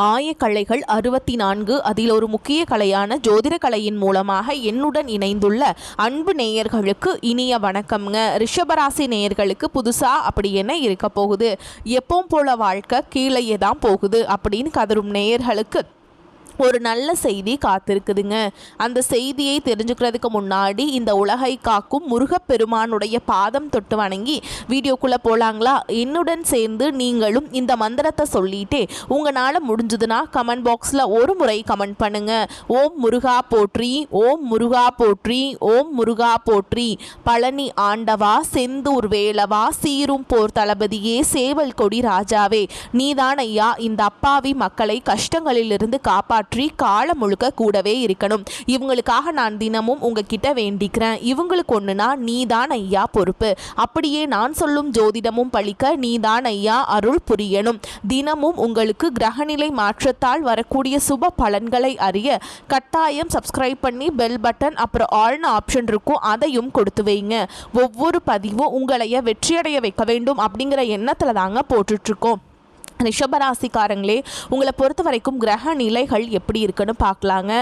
ஆயக்கலைகள் 64 அதில் ஒரு முக்கிய கலையான ஜோதிட கலையின் மூலமாக என்னுடன் இணைந்துள்ள அன்பு நேயர்களுக்கு இனிய வணக்கம்ங்க. ரிஷபராசி நேயர்களுக்கு புதுசா அப்படி என்ன இருக்க போகுது, எப்பவும் போல வாழ்க்கை கீழேயே தான் போகுது அப்படின்னு கதரும் நேயர்களுக்கு ஒரு நல்ல செய்தி காத்திருக்குதுங்க. அந்த செய்தியை தெரிஞ்சுக்கிறதுக்கு முன்னாடி இந்த உலகை காக்கும் முருகப்பெருமானுடைய பாதம் தொட்டு வணங்கி வீடியோக்குள்ளே போகலாங்களா? என்னுடன் சேர்ந்து நீங்களும் இந்த மந்திரத்தை சொல்லிட்டே உங்களால் முடிஞ்சதுன்னா கமெண்ட் பாக்ஸில் ஒரு முறை கமெண்ட் பண்ணுங்க. ஓம் முருகா போற்றி, ஓம் முருகா போற்றி, ஓம் முருகா போற்றி. பழனி ஆண்டவா, செந்தூர் வேலவா, சீரும் போர் தளபதியே, சேவல் கொடி ராஜாவே, நீதான் ஐயா இந்த அப்பாவி மக்களை கஷ்டங்களிலிருந்து காப்பாற்ற காலம் முழுக்க கூடவே இருக்கணும். இவங்களுக்காக நான் தினமும் உங்ககிட்ட வேண்டிக்கிறேன். இவங்களுக்கு ஒண்ணுனா நீதான் ஐயா பொறுப்பு. அப்படியே நான் சொல்லும் ஜோதிடமும் பழிக்க நீதான் ஐயா அருள் புரியணும். தினமும் உங்களுக்கு கிரகநிலை மாற்றத்தால் வரக்கூடிய சுப பலன்களை அறிய கட்டாயம் சப்ஸ்கிரைப் பண்ணி பெல் பட்டன் அப்புறம் ஆல்னு ஆப்ஷன் இருக்கும், அதையும் கொடுத்து வைங்க. ஒவ்வொரு பதிவும் உங்களைய வெற்றியடைய வைக்க வேண்டும் அப்படிங்கிற எண்ணத்துல தாங்க போட்டுட்டு இருக்கோம். ரிஷபராசிக்காரங்களே, உங்களை பொறுத்த வரைக்கும் கிரக நிலைகள் எப்படி இருக்குன்னு பார்க்கலாங்க.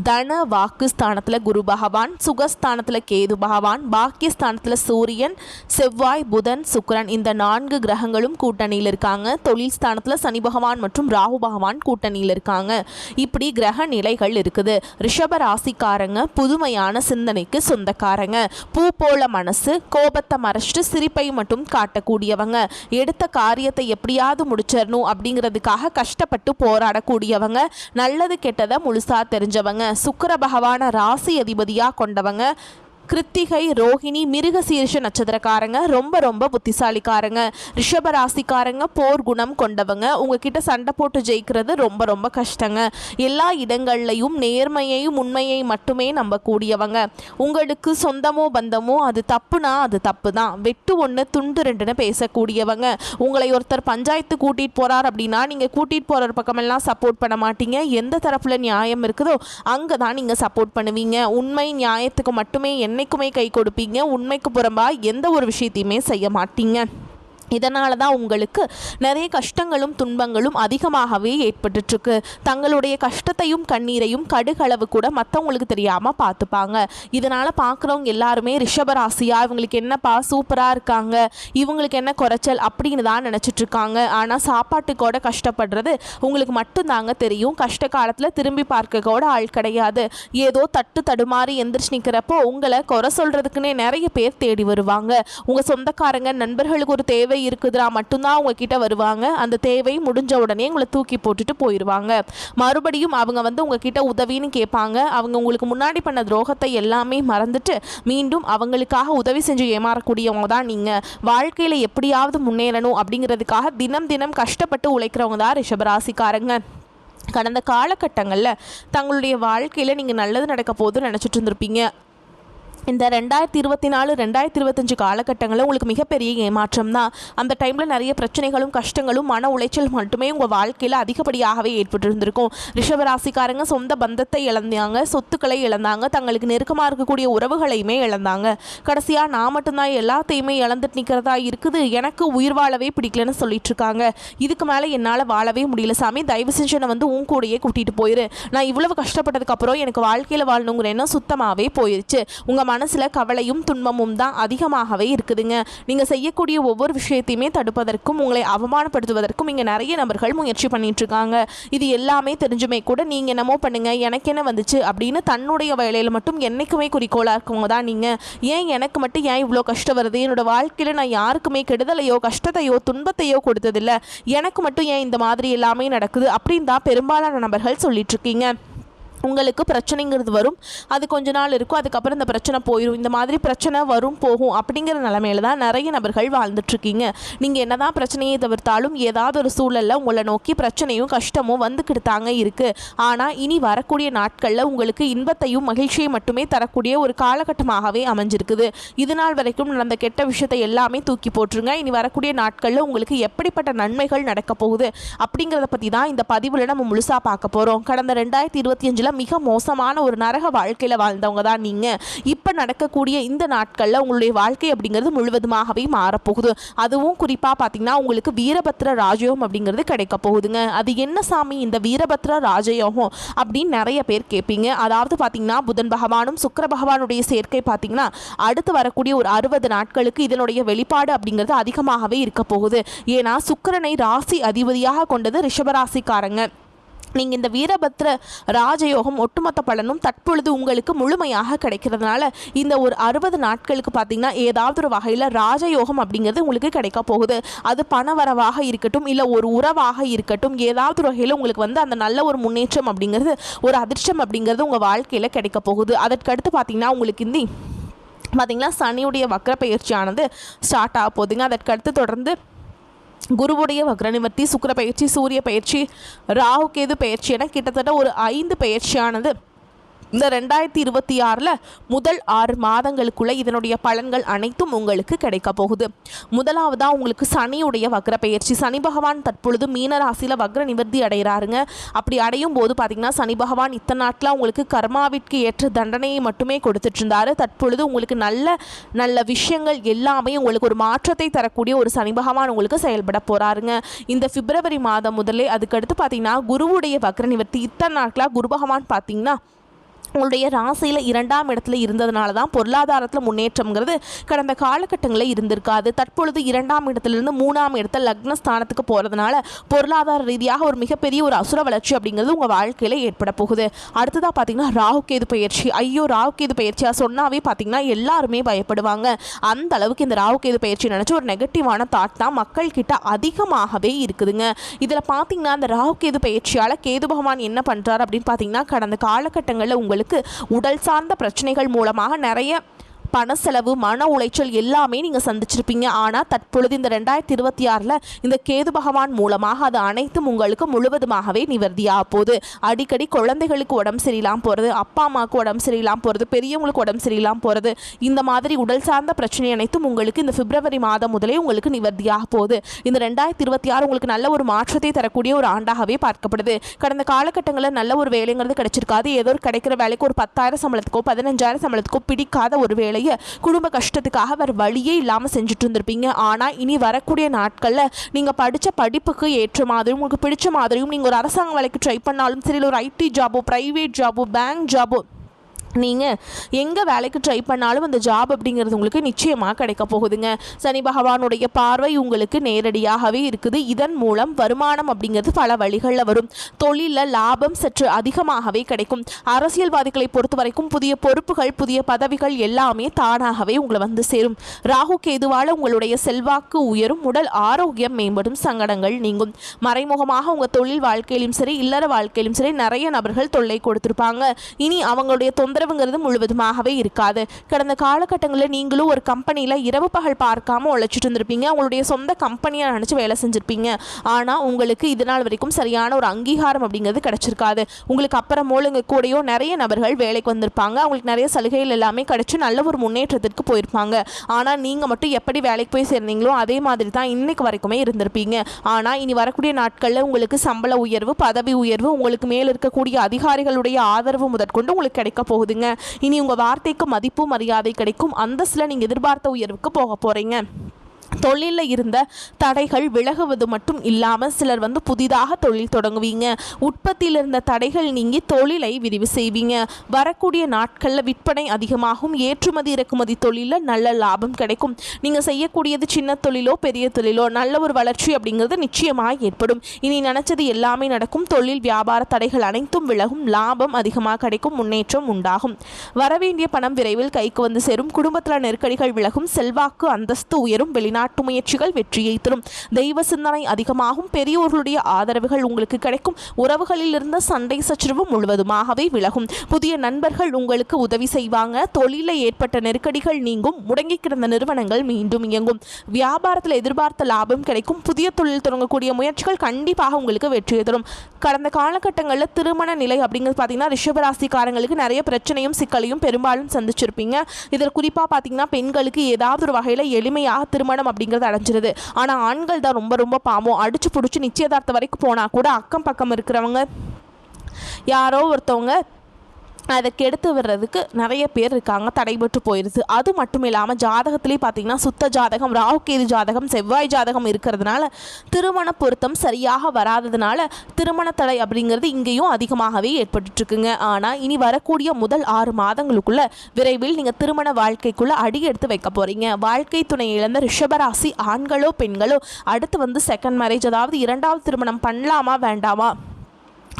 தன வாக்கு ஸ்தானத்தில் குரு பகவான், சுகஸ்தானத்தில் கேது பகவான், பாக்கியஸ்தானத்தில் சூரியன், செவ்வாய், புதன், சுக்கிரன் இந்த 4 கிரகங்களும் கூட்டணியில் இருக்காங்க. தொழில் ஸ்தானத்தில் சனி பகவான் மற்றும் ராகு பகவான் கூட்டணியில் இருக்காங்க. இப்படி கிரக நிலைகள் இருக்குது. ரிஷபராசிக்காரங்க புதுமையான சிந்தனைக்கு சொந்தக்காரங்க. பூ போல மனசு, கோபத்தை மறைச்சிட்டு சிரிப்பை மட்டும் காட்டக்கூடியவங்க. எடுத்த காரியத்தை எப்படியாவது முடிச்சிடணும் அப்படிங்கிறதுக்காக கஷ்டப்பட்டு போராடக்கூடியவங்க. நல்லது கெட்டதை முழுசா தெரிஞ்சவங்க. சுக்கிர பகவான ராசி அதிபதியா கொண்டவங்க. கிருத்திகை, ரோஹிணி, மிருகசீரிஷ நட்சத்திரக்காரங்க ரொம்ப ரொம்ப புத்திசாலிக்காரங்க. ரிஷபராசிக்காரங்க போர் குணம் கொண்டவங்க. உங்ககிட்ட சண்டை போட்டு ஜெயிக்கிறது ரொம்ப ரொம்ப கஷ்டங்க. எல்லா இடங்கள்லையும் நேர்மையையும் உண்மையை மட்டுமே நம்பக்கூடியவங்க. உங்களுக்கு சொந்தமோ பந்தமோ அது தப்புனா அது தப்பு தான், வெட்டு ஒன்று துண்டு ரெண்டுன்னு பேசக்கூடியவங்க. உங்களை ஒருத்தர் பஞ்சாயத்து கூட்டிகிட்டு போகிறார் அப்படின்னா நீங்கள் கூட்டிகிட்டு போகிற பக்கமெல்லாம் சப்போர்ட் பண்ண மாட்டீங்க. எந்த தரப்பில் நியாயம் இருக்குதோ அங்கே தான் நீங்கள் சப்போர்ட் பண்ணுவீங்க. உண்மை நியாயத்துக்கு மட்டுமே என்னைக்குமே கை கொடுப்பீங்க. உண்மைக்கு புறம்பா எந்த ஒரு விஷயத்தையுமே செய்ய மாட்டீங்க. இதனால தான் உங்களுக்கு நிறைய கஷ்டங்களும் துன்பங்களும் அதிகமாகவே ஏற்பட்டுருக்கு. தங்களுடைய கஷ்டத்தையும் கண்ணீரையும் கடுகளவு கூட மற்றவங்களுக்கு தெரியாமல் பார்த்துப்பாங்க. இதனால் பார்க்குறவங்க எல்லாருமே ரிஷபராசியா இவங்களுக்கு என்னப்பா சூப்பராக இருக்காங்க, இவங்களுக்கு என்ன குறைச்சல் அப்படின்னு தான் நினச்சிட்ருக்காங்க. ஆனால் சாப்பாட்டுக்கோட கஷ்டப்படுறது உங்களுக்கு மட்டும்தாங்க தெரியும். கஷ்ட காலத்தில் திரும்பி பார்க்க கூட ஆள் கிடையாது. ஏதோ தட்டு தடுமாறி எந்திரிச்சு நிற்கிறப்போ உங்களை குறை சொல்கிறதுக்குன்னே நிறைய பேர் தேடி வருவாங்க. உங்கள் சொந்தக்காரங்க நண்பர்களுக்கு ஒரு தேவை இருக்குதுரா மட்டும்தான் உங்ககிட்ட வருவாங்க. அந்த தேவை முடிஞ்ச உடனே உங்களை தூக்கி போட்டுட்டு போயிடுவாங்க. மறுபடியும் அவங்க உங்ககிட்ட உதவின்னு கேட்பாங்க. அவங்க உங்களுக்கு முன்னாடி பண்ண துரோகத்தை எல்லாமே மறந்துட்டு மீண்டும் அவங்களுக்காக உதவி செஞ்சு ஏமாறக்கூடியவங்க தான் நீங்கள். வாழ்க்கையில் எப்படியாவது முன்னேறணும் அப்படிங்கிறதுக்காக தினம் தினம் கஷ்டப்பட்டு உழைக்கிறவங்க தான் ரிஷபராசிக்காரங்க. கடந்த காலகட்டங்களில் தங்களுடைய வாழ்க்கையில் நீங்கள் நல்லது நடக்க போதுன்னு நினச்சிட்டு இருந்திருப்பீங்க. இந்த 2024 2025 காலகட்டங்களில் உங்களுக்கு மிகப்பெரிய ஏமாற்றம் தான். அந்த டைமில் நிறைய பிரச்சனைகளும் கஷ்டங்களும் மன உளைச்சல் மட்டுமே உங்கள் வாழ்க்கையில் அதிகப்படியாகவே ஏற்பட்டு இருந்திருக்கும். ரிஷபராசிக்காரங்க சொந்த பந்தத்தை இழந்தாங்க, சொத்துக்களை இழந்தாங்க, தங்களுக்கு நெருக்கமாக இருக்கக்கூடிய உறவுகளையுமே இழந்தாங்க. கடைசியாக நான் மட்டும்தான் எல்லாத்தையுமே இழந்துட்டு நிற்கிறதா இருக்குது, எனக்கு உயிர் வாழவே பிடிக்கலன்னு சொல்லிட்டு இருக்காங்க. இதுக்கு மேலே என்னால் வாழவே முடியல சாமி, தயவு செஞ்சு என்னை உன் கூடையே கூட்டிகிட்டு போயிரு. நான் இவ்வளவு கஷ்டப்பட்டதுக்கப்புறம் எனக்கு வாழ்க்கையில் வாழணுங்கிற எண்ணம் சுத்தமாகவே போயிடுச்சு. உங்கள் மனசுல கவலையும் துன்பமும் தான் அதிகமாகவே இருக்குதுங்க. நீங்க செய்யக்கூடிய ஒவ்வொரு விஷயத்தையுமே தடுப்பதற்கும் உங்களை அவமானப்படுத்துவதற்கும் இங்க நிறைய நபர்கள் முயற்சி பண்ணிட்டு இருக்காங்க. இது எல்லாமே தெரிஞ்சுமே கூட நீங்க என்னமோ பண்ணுங்க, எனக்கு என்ன வந்துச்சு அப்படின்னு தன்னுடைய வேலையில மட்டும் என்னைக்குமே குறிக்கோளா இருக்கவங்க தான் நீங்க. ஏன் எனக்கு மட்டும் ஏன் இவ்வளோ கஷ்டம் வருது, என்னோட வாழ்க்கையில நான் யாருக்குமே கெடுதலையோ கஷ்டத்தையோ துன்பத்தையோ கொடுத்ததில்லை, எனக்கு மட்டும் ஏன் இந்த மாதிரி எல்லாமே நடக்குது அப்படின்னு தான் பெரும்பாலான நபர்கள் சொல்லிட்டு இருக்கீங்க. உங்களுக்கு பிரச்சனைங்கிறது வரும், அது கொஞ்ச நாள் இருக்கும், அதுக்கப்புறம் இந்த பிரச்சனை போயிடும். இந்த மாதிரி பிரச்சனை வரும் போகும் அப்படிங்கிற நிலைமையில தான் நிறைய நபர்கள் வாழ்ந்துட்டுருக்கீங்க. நீங்கள் என்ன தான் பிரச்சனையை தவிர்த்தாலும் ஏதாவது ஒரு சூழலில் உங்களை நோக்கி பிரச்சனையும் கஷ்டமும் வந்துக்கிட்டு தாங்க இருக்குது. ஆனால் இனி வரக்கூடிய நாட்களில் உங்களுக்கு இன்பத்தையும் மகிழ்ச்சியை மட்டுமே தரக்கூடிய ஒரு காலகட்டமாகவே அமைஞ்சிருக்குது. இது நாள் வரைக்கும் நடந்த கெட்ட விஷயத்தை எல்லாமே தூக்கி போட்டுருங்க. இனி வரக்கூடிய நாட்களில் உங்களுக்கு எப்படிப்பட்ட நன்மைகள் நடக்க போகுது அப்படிங்கிறத பற்றி தான் இந்த பதிவில் நம்ம முழுசாக பார்க்க போகிறோம். கடந்த 2025 மிக மோசமான ஒரு நரக வாழ்க்கையில் வாழ்ந்தவங்க தான் நீங்கள். இப்போ நடக்கக்கூடிய இந்த நாட்களில் உங்களுடைய வாழ்க்கை அப்படிங்கிறது முழுவதுமாகவே மாறப்போகுது. அதுவும் குறிப்பாக பார்த்தீங்கன்னா உங்களுக்கு வீரபத்ர ராஜயோகம் அப்படிங்கிறது கிடைக்க போகுதுங்க. அது என்ன சாமி இந்த வீரபத்ர ராஜயோகம் அப்படின்னு நிறைய பேர் கேட்பீங்க. அதாவது பார்த்தீங்கன்னா புதன் பகவானும் சுக்கிர பகவானுடைய சேர்க்கை பார்த்தீங்கன்னா அடுத்து வரக்கூடிய ஒரு 60 நாட்களுக்கு இதனுடைய வெளிப்பாடு அப்படிங்கிறது அதிகமாகவே இருக்க போகுது. ஏன்னா சுக்கிரனை ராசி அதிபதியாக கொண்டது ரிஷபராசிக்காரங்க. நீங்கள் இந்த வீரபத்ர ராஜயோகம் ஒட்டுமொத்த பலனும் தற்பொழுது உங்களுக்கு முழுமையாக கிடைக்கிறதுனால இந்த ஒரு 60 நாட்களுக்கு பார்த்தீங்கன்னா ஏதாவது ஒரு வகையில் ராஜயோகம் அப்படிங்கிறது உங்களுக்கு கிடைக்க போகுது. அது பணவரவாக இருக்கட்டும், இல்லை ஒரு உறவாக இருக்கட்டும், ஏதாவது ஒரு வகையில் உங்களுக்கு வந்து அந்த நல்ல ஒரு முன்னேற்றம் அப்படிங்கிறது, ஒரு அதிர்ஷ்டம் அப்படிங்கிறது உங்கள் வாழ்க்கையில் கிடைக்க போகுது. அதற்கடுத்து பார்த்தீங்கன்னா உங்களுக்கு இந்த பார்த்தீங்கன்னா சனியுடைய வக்ர பயிற்சியானது ஸ்டார்ட் ஆக போகுதுங்க. அதற்கடுத்து தொடர்ந்து குருவுடைய வக்ர நிவர்த்தி, சுக்கிர பயிற்சி, சூரிய பயிற்சி, ராகு கேது பயிற்சி என கிட்டத்தட்ட ஒரு 5 பயிற்சியானது இந்த 2026 முதல் 6 மாதங்களுக்குள்ள இதனுடைய பலன்கள் அனைத்தும் உங்களுக்கு கிடைக்க போகுது. முதலாவதாக உங்களுக்கு சனியுடைய வக்ர பயிற்சி. சனி பகவான் தற்பொழுது மீன ராசியில் வக்ர நிவர்த்தி அடைகிறாருங்க. அப்படி அடையும் போது பார்த்தீங்கன்னா சனி பகவான் இத்தனை நாட்டில் உங்களுக்கு கர்மாவிற்கு ஏற்ற தண்டனையை மட்டுமே கொடுத்துட்டு இருந்தாரு. தற்பொழுது உங்களுக்கு நல்ல நல்ல விஷயங்கள் எல்லாமே உங்களுக்கு ஒரு மாற்றத்தை தரக்கூடிய ஒரு சனி பகவான் உங்களுக்கு செயல்பட போகிறாருங்க இந்த பிப்ரவரி மாதம் முதலே. அதுக்கடுத்து பார்த்தீங்கன்னா குருவுடைய வக்ர நிவர்த்தி. இத்தனை நாட்களாக குரு பகவான் பார்த்தீங்கன்னா உங்களுடைய ராசியில் 2ஆம் இடத்துல இருந்ததுனால தான் பொருளாதாரத்தில் முன்னேற்றம்ங்கிறது கடந்த காலகட்டங்களில் இருந்திருக்காது. தற்பொழுது 2ஆம் இடத்துலேருந்து 3ஆம் இடத்துல லக்னஸ்தானத்துக்கு போகிறதுனால பொருளாதார ரீதியாக ஒரு மிகப்பெரிய ஒரு அசுர வளர்ச்சி அப்படிங்கிறது உங்கள் வாழ்க்கையில் ஏற்பட போகுது. அடுத்ததாக பார்த்தீங்கன்னா ராகுகேது பயிற்சி. ஐயோ ராகுகேது பயிற்சியாக சொன்னாவே பார்த்தீங்கன்னா எல்லாருமே பயப்படுவாங்க. அந்த அளவுக்கு இந்த ராகுகேது பயிற்சி நினச்சி ஒரு நெகட்டிவான தாட் தான் மக்கள் கிட்ட அதிகமாகவே இருக்குதுங்க. இதில் பார்த்தீங்கன்னா அந்த ராகுகேது பயிற்சியால் கேது பகவான் என்ன பண்ணுறாரு அப்படின்னு பார்த்தீங்கன்னா கடந்த காலகட்டங்களில் உங்களுக்கு உடல் சார்ந்த பிரச்சனைகள் மூலமாக நிறைய பண செலவு, மன உளைச்சல் எல்லாமே நீங்கள் சந்திச்சிருப்பீங்க. ஆனால் தற்பொழுது இந்த 2026 இந்த கேது பகவான் மூலமாக அது அனைத்தும் உங்களுக்கு முழுவதுமாகவே நிவர்த்தியாக போகுது. அடிக்கடி குழந்தைகளுக்கு உடம்பு சரியில்லாமல் போகிறது, அப்பா அம்மாவுக்கு உடம்பு சரியில்லாமல் போகிறது, பெரியவங்களுக்கு உடம்பு சரியில்லாமல் போகிறது, இந்த மாதிரி உடல் சார்ந்த பிரச்சனை அனைத்தும் உங்களுக்கு இந்த பிப்ரவரி மாதம் முதலே உங்களுக்கு நிவர்த்தியாக போகுது. இந்த 2026 உங்களுக்கு நல்ல ஒரு மாற்றத்தை தரக்கூடிய ஒரு ஆண்டாகவே பார்க்கப்படுது. கடந்த காலகட்டங்களில் நல்ல ஒரு வேலைங்கிறது கிடைச்சிருக்காது. ஏதோ ஒரு கிடைக்கிற வேலைக்கு ஒரு 10,000 சம்பளத்துக்கோ 15,000 சம்பளத்துக்கோ பிடிக்காத ஒரு வேலை குடும்ப கஷ்டத்துக்காக வேறு வழியே இல்லாமல் செஞ்சுட்டு இருந்திருப்பீங்க. ஆனால் இனி வரக்கூடிய நாட்களில் நீங்கள் படித்த படிப்புக்கு ஏற்ற மாதிரியும் உங்களுக்கு பிடிச்ச மாதிரியும் நீங்கள் ஒரு அரசாங்க வேலைக்கு ட்ரை பண்ணாலும் சரி, ஒரு ஐடி ஜாபோ, ப்ரைவேட் ஜாபோ, பேங்க் ஜாபோ, நீங்கள் எங்கே வேலைக்கு ட்ரை பண்ணாலும் அந்த ஜாப் அப்படிங்கிறது உங்களுக்கு நிச்சயமாக கிடைக்க போகுதுங்க. சனி பகவானுடைய பார்வை உங்களுக்கு நேரடியாகவே இருக்குது. இதன் மூலம் வருமானம் அப்படிங்கிறது பல வழிகளில் வரும். தொழிலில் லாபம் சற்று அதிகமாகவே கிடைக்கும். அரசியல்வாதிகளை பொறுத்த வரைக்கும் புதிய பொறுப்புகள், புதிய பதவிகள் எல்லாமே தானாகவே உங்களை வந்து சேரும். ராகு கேதுவால் உங்களுடைய செல்வாக்கு உயரும், உடல் ஆரோக்கியம் மேம்படும், சங்கடங்கள் நீங்கும். மறைமுகமாக உங்கள் தொழில் வாழ்க்கையிலும் சரி, இல்லற வாழ்க்கையிலும் சரி நிறைய நபர்கள் தொல்லை கொடுத்துருப்பாங்க. இனி அவங்களுடைய தொந்தரவுங்கிறது முழுவதுமாகவே இருக்காது. கடந்த காலகட்டங்களில் நீங்களும் ஒரு கம்பெனியில் இரவு பகல் பார்க்காம உழைச்சிட்டு இருந்திருப்பீங்க. உங்களுடைய சொந்த கம்பெனியை நினச்சி வேலை செஞ்சுருப்பீங்க. ஆனால் உங்களுக்கு இது நாள் வரைக்கும் சரியான ஒரு அங்கீகாரம் அப்படிங்கிறது கிடைச்சிருக்காது. உங்களுக்கு அப்புறமோல் இங்கே கூடயோ நிறைய நபர்கள் வேலைக்கு வந்திருப்பாங்க. அவங்களுக்கு நிறைய சலுகைகள் எல்லாமே கிடைச்சி நல்ல ஒரு முன்னேற்றத்திற்கு போயிருப்பாங்க. ஆனால் நீங்கள் மட்டும் எப்படி வேலைக்கு போய் சேர்ந்தீங்களோ அதே மாதிரி தான் இன்னைக்கு வரைக்குமே இருந்திருப்பீங்க. ஆனால் இனி வரக்கூடிய நாட்களில் உங்களுக்கு சம்பள உயர்வு, பதவி உயர்வு, உங்களுக்கு மேல் இருக்கக்கூடிய அதிகாரிகளுடைய ஆதரவு முதற்கொண்டு உங்களுக்கு கிடைக்க போகுது. இனி உங்க வார்த்தைக்கு மதிப்பு மரியாதை கிடைக்கும். அந்தஸ்தில் நீங்க எதிர்பார்த்த உயர்வுக்கு போக போறீங்க. தொழிலில் இருந்த தடைகள் விலகுவது மட்டும் இல்லாமல் சிலர் வந்து புதிதாக தொழில் தொடங்குவீங்க. உற்பத்தியில் இருந்த தடைகள் நீங்கி தொழிலை விரிவு செய்வீங்க. வரக்கூடிய நாட்களில் விற்பனை அதிகமாகும். ஏற்றுமதி இறக்குமதி தொழிலில் நல்ல லாபம் கிடைக்கும். நீங்கள் செய்யக்கூடியது சின்ன தொழிலோ பெரிய தொழிலோ நல்ல ஒரு வளர்ச்சி அப்படிங்கிறது நிச்சயமாக ஏற்படும். இனி நினச்சது எல்லாமே நடக்கும். தொழில் வியாபார தடைகள் அனைத்தும் விலகும். லாபம் அதிகமாக கிடைக்கும். முன்னேற்றம் உண்டாகும். வரவேண்டிய பணம் விரைவில் கைக்கு வந்து சேரும். குடும்பத்தில் நெருக்கடிகள் விலகும். செல்வாக்கு அந்தஸ்து உயரும். வெளிநாட்டு முயற்சிகள் வெற்றியை தரும். தெய்வ சிந்தனை அதிகமாகும். பெரியோர்களுடைய ஆதரவுகள் உங்களுக்கு கிடைக்கும். உறவுகளில் இருந்த சண்டை சச்சரவு முழுவதுமாகவே விலகும். புதிய நண்பர்கள் உங்களுக்கு உதவி செய்வாங்க. தொழிலில் ஏற்பட்ட நெருக்கடிகள் நீங்கும். முடங்கி கிடந்த நிறுவனங்கள் மீண்டும் இயங்கும். வியாபாரத்தில் எதிர்பார்த்த லாபம் கிடைக்கும். புதிய தொழில் தொடங்கக்கூடிய முயற்சிகள் கண்டிப்பாக உங்களுக்கு வெற்றியை தரும். கடந்த காலகட்டங்களில் திருமண நிலை அப்படிங்கிறது பார்த்தீங்கன்னா ரிஷபராசிக்காரங்களுக்கு நிறைய பிரச்சனையும் சிக்கலையும் பெரும்பாலும் சந்திச்சிருப்பீங்க. இதில் குறிப்பாக பார்த்தீங்கன்னா பெண்களுக்கு ஏதாவது ஒரு வகையில் எளிமையாக திருமணம் அப்படிங்கிறது அடைஞ்சிருது. ஆனால் ஆண்கள் தான் ரொம்ப ரொம்ப பாவம். அடிச்சு பிடிச்சி நிச்சயதார்த்தம் வரைக்கும் போனால் கூட அக்கம் பக்கம் இருக்கிறவங்க யாரோ ஒருத்தவங்க அதை கெடுத்து விடுறதுக்கு நிறைய பேர் இருக்காங்க, தடைபட்டு போயிடுது. அது மட்டும் இல்லாமல் ஜாதகத்திலே பார்த்திங்கன்னா சுத்த ஜாதகம், ராகுகேது ஜாதகம், செவ்வாய் ஜாதகம் இருக்கிறதுனால திருமண பொருத்தம் சரியாக வராததுனால திருமண தடை அப்படிங்கிறது இங்கேயும் அதிகமாகவே ஏற்பட்டுருக்குங்க. ஆனால் இனி வரக்கூடிய முதல் 6 மாதங்களுக்குள்ள விரைவில் நீங்கள் திருமண வாழ்க்கைக்குள்ளே அடி எடுத்து வைக்க போகிறீங்க. வாழ்க்கை துணை இழந்த ரிஷபராசி ஆண்களோ பெண்களோ அடுத்து செகண்ட் மேரேஜ், அதாவது 2வது திருமணம் பண்ணலாமா வேண்டாமா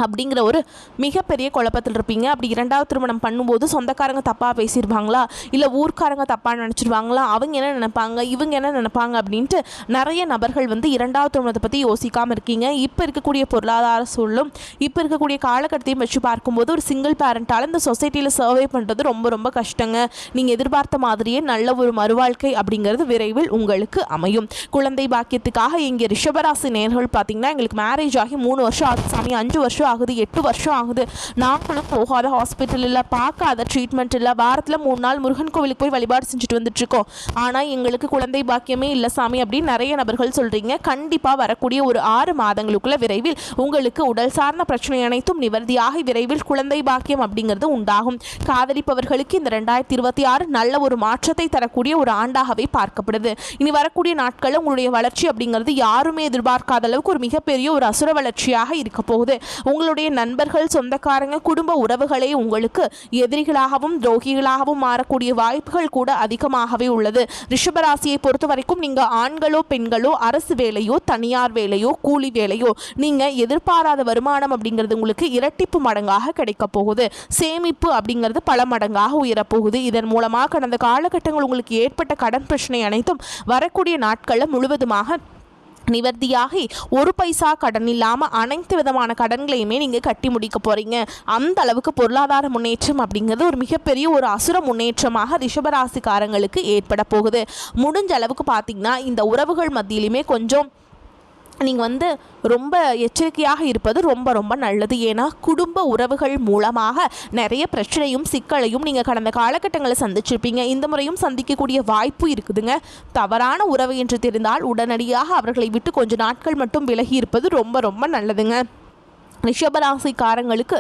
அப்படிங்கிற ஒரு மிகப்பெரிய குழப்பத்தில் இருப்பீங்க. அப்படி 2வது திருமணம் பண்ணும்போது சொந்தக்காரங்க தப்பாக பேசிடுவாங்களா, இல்லை ஊர்க்காரங்க தப்பாக நினச்சிடுவாங்களா, அவங்க என்ன நினைப்பாங்க, இவங்க என்ன நினைப்பாங்க அப்படின்ட்டு நிறைய நபர்கள் 2வது திருமணத்தை பற்றி யோசிக்காமல் இருக்கீங்க. இப்போ இருக்கக்கூடிய பொருளாதார சூழலும் இப்போ இருக்கக்கூடிய காலகட்டத்தையும் வச்சு பார்க்கும்போது ஒரு சிங்கிள் பேரண்டால் இந்த சொசைட்டியில் சர்வே பண்ணுறது ரொம்ப ரொம்ப கஷ்டங்க. நீங்கள் எதிர்பார்த்த மாதிரியே நல்ல ஒரு மறுவாழ்க்கை அப்படிங்கிறது விரைவில் உங்களுக்கு அமையும். குழந்தை பாக்கியத்துக்காக இங்கே ரிஷபராசி நேயர்கள் பார்த்தீங்கன்னா எங்களுக்கு மேரேஜ் ஆகி 3 வருஷம் ஆகுது சாமி, 5 வருஷம் ஆகுது, 8 வருஷம் ஆகுது, நாங்களும் போகாத ஹாஸ்பிட்டல் இல்லை, பார்க்காத ட்ரீட்மெண்ட் இல்லை, வாரத்தில் 3 நாள் முருகன் கோவிலுக்கு போய் வழிபாடு செஞ்சுட்டு வந்துட்டுருக்கோம், ஆனால் எங்களுக்கு குழந்தை பாக்கியமே இல்லை சாமி அப்படின்னு நிறைய நபர்கள் சொல்கிறீங்க. கண்டிப்பாக வரக்கூடிய ஒரு 6 மாதங்களுக்குள்ள விரைவில் உங்களுக்கு உடல் சார்ந்த பிரச்சனை அனைத்தும் நிவர்த்தியாகி விரைவில் குழந்தை பாக்கியம் அப்படிங்கிறது உண்டாகும். காதலிப்பவர்களுக்கு இந்த 2026 நல்ல ஒரு மாற்றத்தை தரக்கூடிய ஒரு ஆண்டாகவே பார்க்கப்படுது. இனி வரக்கூடிய நாட்களில் உங்களுடைய வளர்ச்சி அப்படிங்கிறது யாருமே எதிர்பார்க்காத அளவுக்கு ஒரு மிகப்பெரிய ஒரு அசுர வளர்ச்சியாக இருக்க போகுது. உங்களுடைய நண்பர்கள், சொந்தக்காரங்க, குடும்ப உறவுகளே உங்களுக்கு எதிரிகளாகவும் துரோகிகளாகவும் மாறக்கூடிய வாய்ப்புகள் கூட அதிகமாகவே உள்ளது. ரிஷபராசியை பொறுத்த வரைக்கும் நீங்கள் ஆண்களோ பெண்களோ அரசு வேலையோ தனியார் வேலையோ கூலி வேலையோ நீங்கள் எதிர்பாராத வருமானம் அப்படிங்கிறது உங்களுக்கு இரட்டிப்பு மடங்காக கிடைக்க போகுது. சேமிப்பு அப்படிங்கிறது பல மடங்காக உயரப்போகுது. இதன் மூலமாக கடந்த காலகட்டங்கள் உங்களுக்கு ஏற்பட்ட கடன் பிரச்சனை அனைத்தும் வரக்கூடிய நாட்களில் முழுவதுமாக நிவர்த்தியாகி ஒரு பைசா கடன் இல்லாமல் அனைத்து விதமான கடன்களையுமே நீங்கள் கட்டி முடிக்க போகிறீங்க. அந்த அளவுக்கு பொருளாதார முன்னேற்றம் அப்படிங்கிறது ஒரு மிகப்பெரிய ஒரு அசுர முன்னேற்றமாக ரிஷபராசிக்காரங்களுக்கு ஏற்பட போகுது. முடிஞ்ச அளவுக்கு பார்த்திங்கன்னா இந்த உறவுகள் மத்தியிலுமே கொஞ்சம் நீங்கள் ரொம்ப எச்சரிக்கையாக இருப்பது ரொம்ப ரொம்ப நல்லது. ஏன்னா குடும்ப உறவுகள் மூலமாக நிறைய பிரச்சனையும் சிக்கலையும் நீங்கள் கடந்த காலகட்டங்களை சந்திச்சிருப்பீங்க. இந்த முறையும் சந்திக்கக்கூடிய வாய்ப்பு இருக்குதுங்க. தவறான உறவு என்று தெரிந்தால் உடனடியாக அவர்களை விட்டு கொஞ்ச நாட்கள் மட்டும் விலகி இருப்பது ரொம்ப ரொம்ப நல்லதுங்க. ரிஷபராசிக்காரங்களுக்கு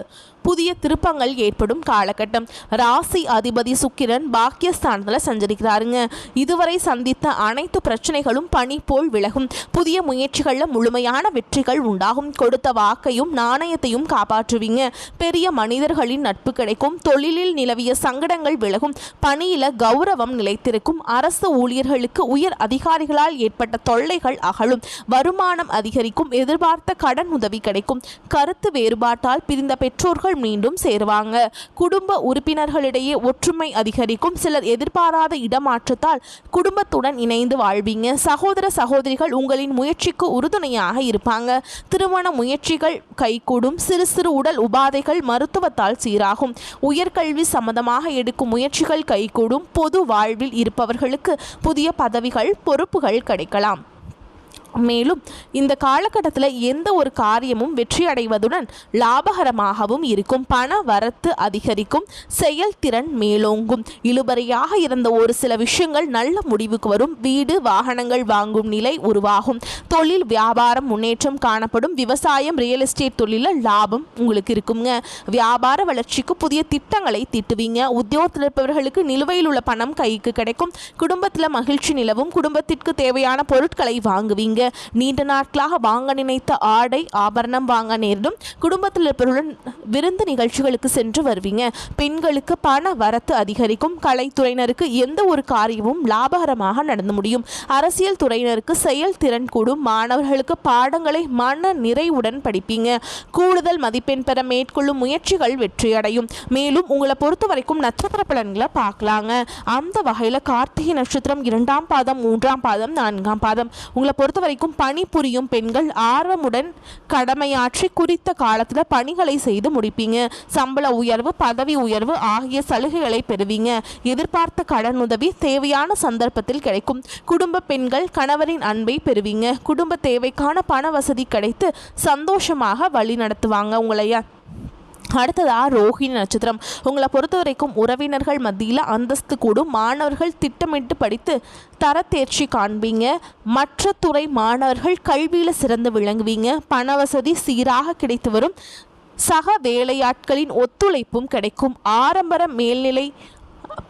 புதிய திருப்பங்கள் ஏற்படும் காலகட்டம். ராசி அதிபதி சுக்கிரன் பாக்கியஸ்தானத்தில் சஞ்சரிக்கிறாருங்க. இதுவரை சந்தித்த அனைத்து பிரச்சனைகளும் பனி போல் விலகும். புதிய முயற்சிகளில் முழுமையான வெற்றிகள் உண்டாகும். கொடுத்த வாக்கையும் நாணயத்தையும் காப்பாற்றுவீங்க. பெரிய மனிதர்களின் நட்பு கிடைக்கும். தொழிலில் நிலவிய சங்கடங்கள் விலகும். பணியில கௌரவம் நிலைத்திருக்கும். அரசு ஊழியர்களுக்கு உயர் அதிகாரிகளால் ஏற்பட்ட தொல்லைகள் அகலும். வருமானம் அதிகரிக்கும். எதிர்பார்த்த கடன் உதவி கிடைக்கும். கருத்து வேறுபாட்டால் பிரிந்த பெற்றோர்கள் மீண்டும் சேருவாங்க. குடும்ப உறுப்பினர்களிடையே ஒற்றுமை அதிகரிக்கும். சிலர் எதிர்பாராத இடமாற்றத்தால் குடும்பத்துடன் இணைந்து வாழ்வீங்க. சகோதர சகோதரிகள் உங்களின் முயற்சிக்கு உறுதுணையாக இருப்பாங்க. திருமண முயற்சிகள் கைகூடும். சிறு சிறு உடல் உபாதைகள் மருத்துவத்தால் சீராகும். உயர்கல்வி சம்பந்தமாக எடுக்கும் முயற்சிகள் கைகூடும். பொது வாழ்வில் இருப்பவர்களுக்கு புதிய பதவிகள், பொறுப்புகள் கிடைக்கலாம். மேலும் இந்த காலகட்டத்தில் எந்த ஒரு காரியமும் வெற்றி அடைவதுடன் லாபகரமாகவும் இருக்கும். பண வரத்து அதிகரிக்கும். செயல்திறன் மேலோங்கும். இழுபறியாக இருந்த ஒரு சில விஷயங்கள் நல்ல முடிவுக்கு வரும். வீடு வாகனங்கள் வாங்கும் நிலை உருவாகும். தொழில் வியாபாரம் முன்னேற்றம் காணப்படும். விவசாயம், ரியல் எஸ்டேட் தொழிலில் லாபம் உங்களுக்கு இருக்குங்க. வியாபார வளர்ச்சிக்கு புதிய திட்டங்களை தீட்டுவீங்க. உத்தியோகத்தில் இருப்பவர்களுக்கு நிலுவையில் உள்ள பணம் கைக்கு கிடைக்கும். குடும்பத்தில் மகிழ்ச்சி நிலவும். குடும்பத்திற்கு தேவையான பொருட்களை வாங்குவீங்க. நீண்ட நாட்களாக வாங்க நினைத்த ஆடை ஆபரணம் வாங்க நேரிடும். குடும்பத்தில் இருப்பவர்களுடன் விருந்து நிகழ்ச்சிகளுக்கு சென்று வருவீங்க. பெண்களுக்கு பண வரத்து அதிகரிக்கும். கலைத்துறையினருக்கு எந்த ஒரு காரியமும் லாபகரமாக நடந்து முடியும். அரசியல் துறையினருக்கு செயல்திறன் கூடும். மாணவர்களுக்கு பாடங்களை மன நிறைவுடன் படிப்பீங்க. கூடுதல் மதிப்பெண் பெற மேற்கொள்ளும் முயற்சிகள் வெற்றியடையும். மேலும் உங்களை பொறுத்த வரைக்கும் நட்சத்திர பலன்களை பார்க்கலாங்க. அந்த வகையில் கார்த்திகை நட்சத்திரம் 2ஆம் பாதம், 3ஆம் பாதம், 4ஆம் பாதம் உங்களை பொறுத்த வரைக்கும் பணிபுரியும் பெண்கள் ஆர்வமுடன் கடமையாற்றி குறித்த காலத்தில் பணிகளை செய்து முடிப்பீங்க. சம்பள உயர்வு, பதவி உயர்வு ஆகிய சலுகைகளை பெறுவீங்க. எதிர்பார்த்த கடன் உதவி தேவையான சந்தர்ப்பத்தில் கிடைக்கும். குடும்ப பெண்கள் கணவரின் அன்பை பெறுவீங்க. குடும்ப தேவைக்கான பண வசதி கிடைத்து சந்தோஷமாக வழி நடத்துவாங்க உங்களைய. அடுத்ததாக ரோஹிணி நட்சத்திரம் உங்களை பொறுத்த வரைக்கும் உறவினர்கள் மத்தியில் அந்தஸ்து கூடும். மாணவர்கள் திட்டமிட்டு படித்து தரத்தேர்ச்சி காண்பீங்க. மற்ற துறை மாணவர்கள் கல்வியில் சிறந்து விளங்குவீங்க. பண வசதி சீராக கிடைத்து வரும். சக வேலையாட்களின் ஒத்துழைப்பும் கிடைக்கும். ஆரம்பர மேல்நிலை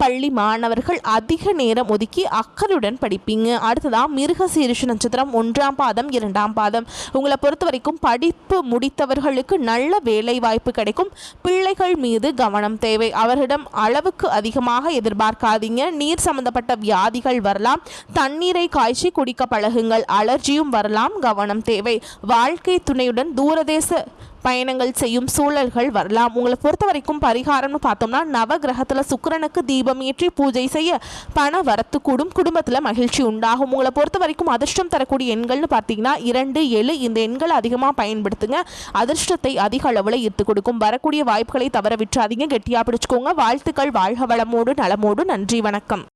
பள்ளி மாணவர்கள் அதிக நேரம் ஒதுக்கி அக்கறையுடன் படிப்பீங்க. அடுத்ததான் மிருக சீரிஷ நட்சத்திரம் 1ஆம் பாதம் 2ஆம் பாதம். உங்களை பொறுத்த வரைக்கும் படிப்பு முடித்தவர்களுக்கு நல்ல வேலை வாய்ப்பு கிடைக்கும். பிள்ளைகள் மீது கவனம் தேவை. அவர்களிடம் அளவுக்கு அதிகமாக எதிர்பார்க்காதீங்க. நீர் சம்பந்தப்பட்ட வியாதிகள் வரலாம். தண்ணீரை காய்ச்சி குடிக்க பழகுங்கள். அலர்ஜியும் வரலாம், கவனம் தேவை. வாழ்க்கை துணையுடன் தூரதேச பயணங்கள் செய்யும் சூழல்கள் வரலாம். உங்களை பொறுத்த வரைக்கும் பரிகாரம்னு பார்த்தோம்னா நவகிரகத்தில் சுக்கிரனுக்கு தீபம் ஏற்றி பூஜை செய்ய பண வரத்து கூடும். குடும்பத்தில் மகிழ்ச்சி உண்டாகும். உங்களை பொறுத்த வரைக்கும் அதிர்ஷ்டம் தரக்கூடிய எண்கள்னு பார்த்தீங்கன்னா 2, 7 இந்த எண்களை அதிகமாக பயன்படுத்துங்க. அதிர்ஷ்டத்தை அதிக அளவில் ஈர்த்து கொடுக்கும். வரக்கூடிய வாய்ப்புகளை தவற விட்டுறாதீங்க. கெட்டியாக பிடிச்சுக்கோங்க. வாழ்த்துக்கள். வாழ்க வளமோடு நலமோடு. நன்றி, வணக்கம்.